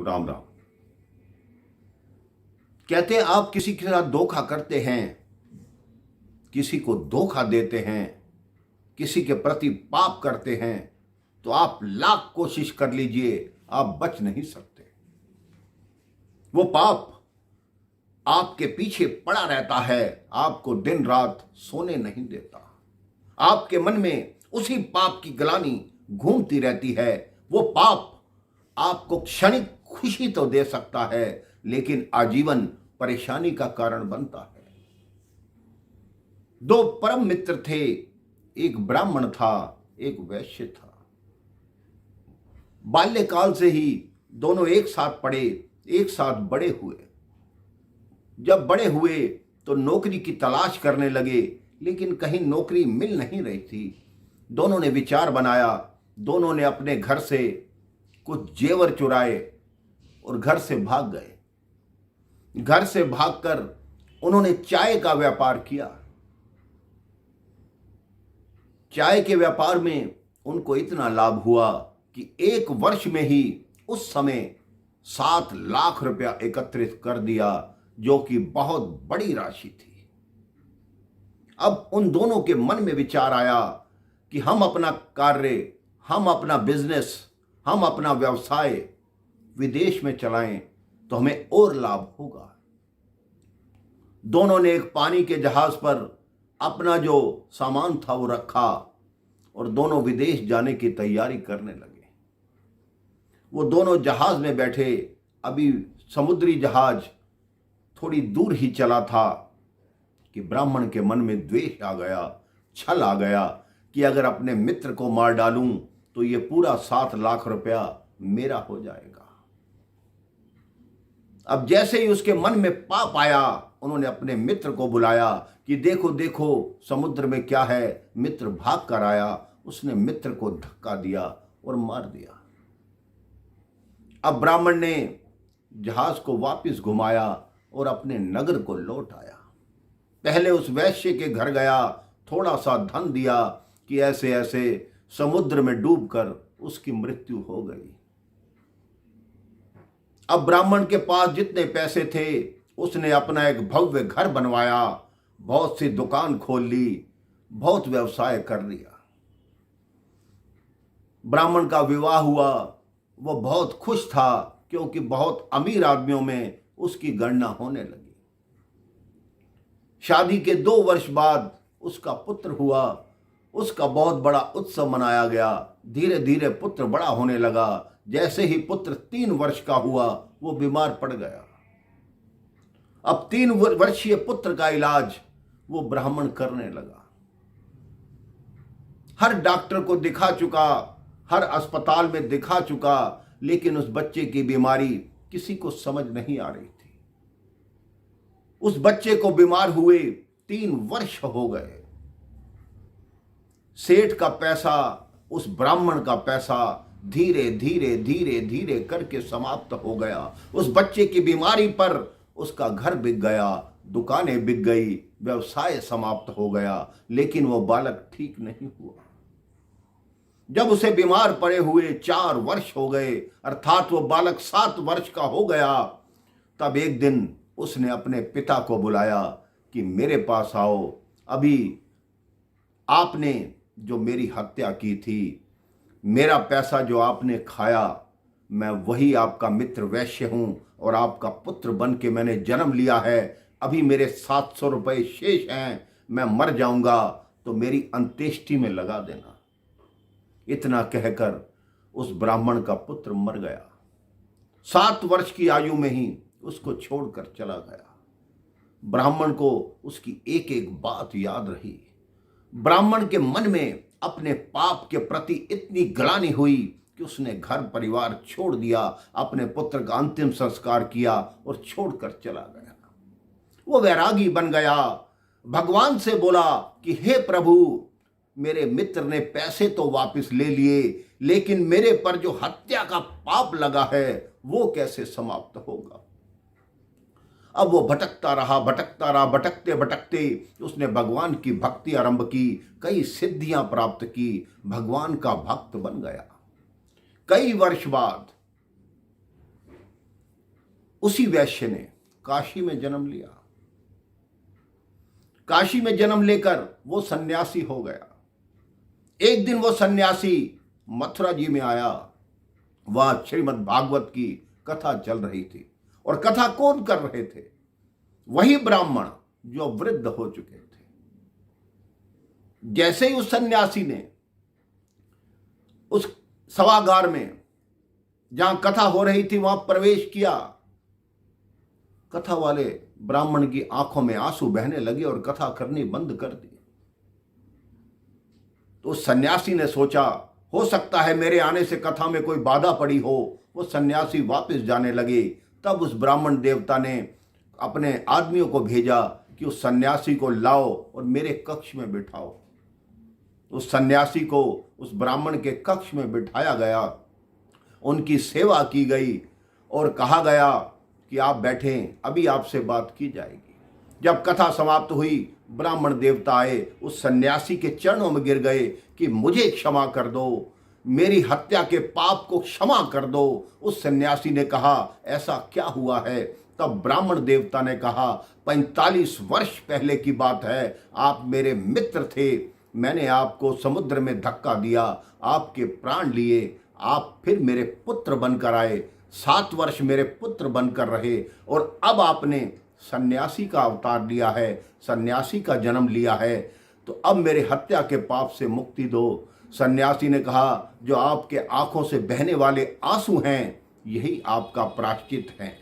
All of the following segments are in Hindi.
राम राम। कहते हैं आप किसी के साथ धोखा करते हैं, किसी को धोखा देते हैं, किसी के प्रति पाप करते हैं तो आप लाख कोशिश कर लीजिए, आप बच नहीं सकते। वो पाप आपके पीछे पड़ा रहता है, आपको दिन रात सोने नहीं देता। आपके मन में उसी पाप की ग्लानि घूमती रहती है। वो पाप आपको क्षणिक खुशी तो दे सकता है, लेकिन आजीवन परेशानी का कारण बनता है। दो परम मित्र थे, एक ब्राह्मण था, एक वैश्य था। बाल्यकाल से ही दोनों एक साथ पढ़े, एक साथ बड़े हुए। जब बड़े हुए तो नौकरी की तलाश करने लगे, लेकिन कहीं नौकरी मिल नहीं रही थी। दोनों ने विचार बनाया, दोनों ने अपने घर से कुछ जेवर चुराए और घर से भाग गए। घर से भागकर उन्होंने चाय का व्यापार किया। चाय के व्यापार में उनको इतना लाभ हुआ कि एक वर्ष में ही उस समय 7 लाख रुपया एकत्रित कर दिया, जो कि बहुत बड़ी राशि थी। अब उन दोनों के मन में विचार आया कि हम अपना कार्य, हम अपना बिजनेस, हम अपना व्यवसाय विदेश में चलाएं तो हमें और लाभ होगा। दोनों ने एक पानी के जहाज पर अपना जो सामान था वो रखा और दोनों विदेश जाने की तैयारी करने लगे। वो दोनों जहाज में बैठे। अभी समुद्री जहाज थोड़ी दूर ही चला था कि ब्राह्मण के मन में द्वेष आ गया, छल आ गया कि अगर अपने मित्र को मार डालूं तो ये पूरा 7 लाख रुपया मेरा हो जाएगा। अब जैसे ही उसके मन में पाप आया, उन्होंने अपने मित्र को बुलाया कि देखो देखो समुद्र में क्या है। मित्र भाग कर आया, उसने मित्र को धक्का दिया और मार दिया। अब ब्राह्मण ने जहाज को वापस घुमाया और अपने नगर को लौट आया। पहले उस वैश्य के घर गया, थोड़ा सा धन दिया कि ऐसे ऐसे समुद्र में डूबकर उसकी मृत्यु हो गई। अब ब्राह्मण के पास जितने पैसे थे उसने अपना एक भव्य घर बनवाया, बहुत सी दुकान खोल ली, बहुत व्यवसाय कर लिया। ब्राह्मण का विवाह हुआ, वो बहुत खुश था क्योंकि बहुत अमीर आदमियों में उसकी गणना होने लगी। शादी के 2 वर्ष बाद उसका पुत्र हुआ। उसका बहुत बड़ा उत्सव मनाया गया। धीरे धीरे पुत्र बड़ा होने लगा। जैसे ही पुत्र 3 वर्ष का हुआ वो बीमार पड़ गया। अब 3 वर्षीय पुत्र का इलाज वो ब्राह्मण करने लगा। हर डॉक्टर को दिखा चुका, हर अस्पताल में दिखा चुका, लेकिन उस बच्चे की बीमारी किसी को समझ नहीं आ रही थी। उस बच्चे को बीमार हुए 3 वर्ष हो गए। सेठ का पैसा, उस ब्राह्मण का पैसा धीरे धीरे धीरे धीरे करके समाप्त हो गया। उस बच्चे की बीमारी पर उसका घर बिक गया, दुकानें बिक गई, व्यवसाय समाप्त हो गया, लेकिन वो बालक ठीक नहीं हुआ। जब उसे बीमार पड़े हुए 4 वर्ष हो गए, अर्थात वो बालक 7 वर्ष का हो गया, तब एक दिन उसने अपने पिता को बुलाया कि मेरे पास आओ। अभी आपने जो मेरी हत्या की थी, मेरा पैसा जो आपने खाया, मैं वही आपका मित्र वैश्य हूं और आपका पुत्र बन के मैंने जन्म लिया है। अभी मेरे 700 रुपये शेष हैं, मैं मर जाऊंगा तो मेरी अंत्येष्टि में लगा देना। इतना कहकर उस ब्राह्मण का पुत्र मर गया। 7 वर्ष की आयु में ही उसको छोड़कर चला गया। ब्राह्मण को उसकी एक एक बात याद रही। ब्राह्मण के मन में अपने पाप के प्रति इतनी ग्लानि हुई कि उसने घर परिवार छोड़ दिया, अपने पुत्र का अंतिम संस्कार किया और छोड़कर चला गया। वो वैरागी बन गया। भगवान से बोला कि हे प्रभु, मेरे मित्र ने पैसे तो वापस ले लिए, लेकिन मेरे पर जो हत्या का पाप लगा है वो कैसे समाप्त होगा। अब वो भटकता रहा, भटकते भटकते उसने भगवान की भक्ति आरंभ की, कई सिद्धियां प्राप्त की, भगवान का भक्त बन गया। कई वर्ष बाद उसी वैश्य ने काशी में जन्म लिया। काशी में जन्म लेकर वो सन्यासी हो गया। एक दिन वो सन्यासी मथुरा जी में आया। वहां श्रीमद् भागवत की कथा चल रही थी। और कथा कौन कर रहे थे? वही ब्राह्मण जो वृद्ध हो चुके थे। जैसे ही उस सन्यासी ने उस सभागार में जहां कथा हो रही थी वहां प्रवेश किया, कथा वाले ब्राह्मण की आंखों में आंसू बहने लगे और कथा करनी बंद कर दी। तो उस सन्यासी ने सोचा, हो सकता है मेरे आने से कथा में कोई बाधा पड़ी हो। वो सन्यासी वापस जाने लगे। तब उस ब्राह्मण देवता ने अपने आदमियों को भेजा कि उस सन्यासी को लाओ और मेरे कक्ष में बिठाओ। उस सन्यासी को उस ब्राह्मण के कक्ष में बिठाया गया, उनकी सेवा की गई और कहा गया कि आप बैठें, अभी आपसे बात की जाएगी। जब कथा समाप्त हुई, ब्राह्मण देवता आए, उस सन्यासी के चरणों में गिर गए कि मुझे क्षमा कर दो, मेरी हत्या के पाप को क्षमा कर दो। उस सन्यासी ने कहा, ऐसा क्या हुआ है? तब ब्राह्मण देवता ने कहा, 45 वर्ष पहले की बात है, आप मेरे मित्र थे, मैंने आपको समुद्र में धक्का दिया, आपके प्राण लिए, आप फिर मेरे पुत्र बनकर आए, 7 वर्ष मेरे पुत्र बनकर रहे और अब आपने सन्यासी का अवतार लिया है, सन्यासी का जन्म लिया है, तो अब मेरे हत्या के पाप से मुक्ति दो। सन्यासी ने कहा, जो आपके आंखों से बहने वाले आंसू हैं, यही आपका प्रायश्चित है।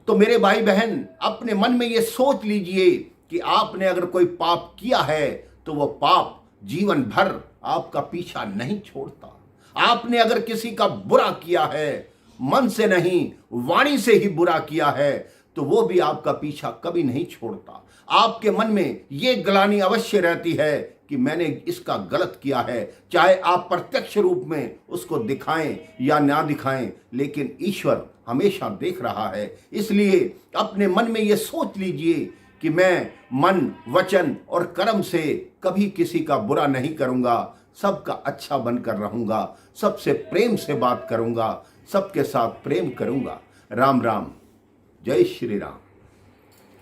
तो मेरे भाई बहन, अपने मन में ये सोच लीजिए कि आपने अगर कोई पाप किया है तो वो पाप जीवन भर आपका पीछा नहीं छोड़ता। आपने अगर किसी का बुरा किया है, मन से नहीं वाणी से ही बुरा किया है, तो वो भी आपका पीछा कभी नहीं छोड़ता। आपके मन में ये ग्लानि अवश्य रहती है कि मैंने इसका गलत किया है, चाहे आप प्रत्यक्ष रूप में उसको दिखाएं या ना दिखाएं, लेकिन ईश्वर हमेशा देख रहा है। इसलिए अपने मन में ये सोच लीजिए कि मैं मन, वचन और कर्म से कभी किसी का बुरा नहीं करूंगा, सबका अच्छा बनकर रहूंगा, सबसे प्रेम से बात करूंगा, सबके साथ प्रेम करूंगा। राम राम, जय श्री राम।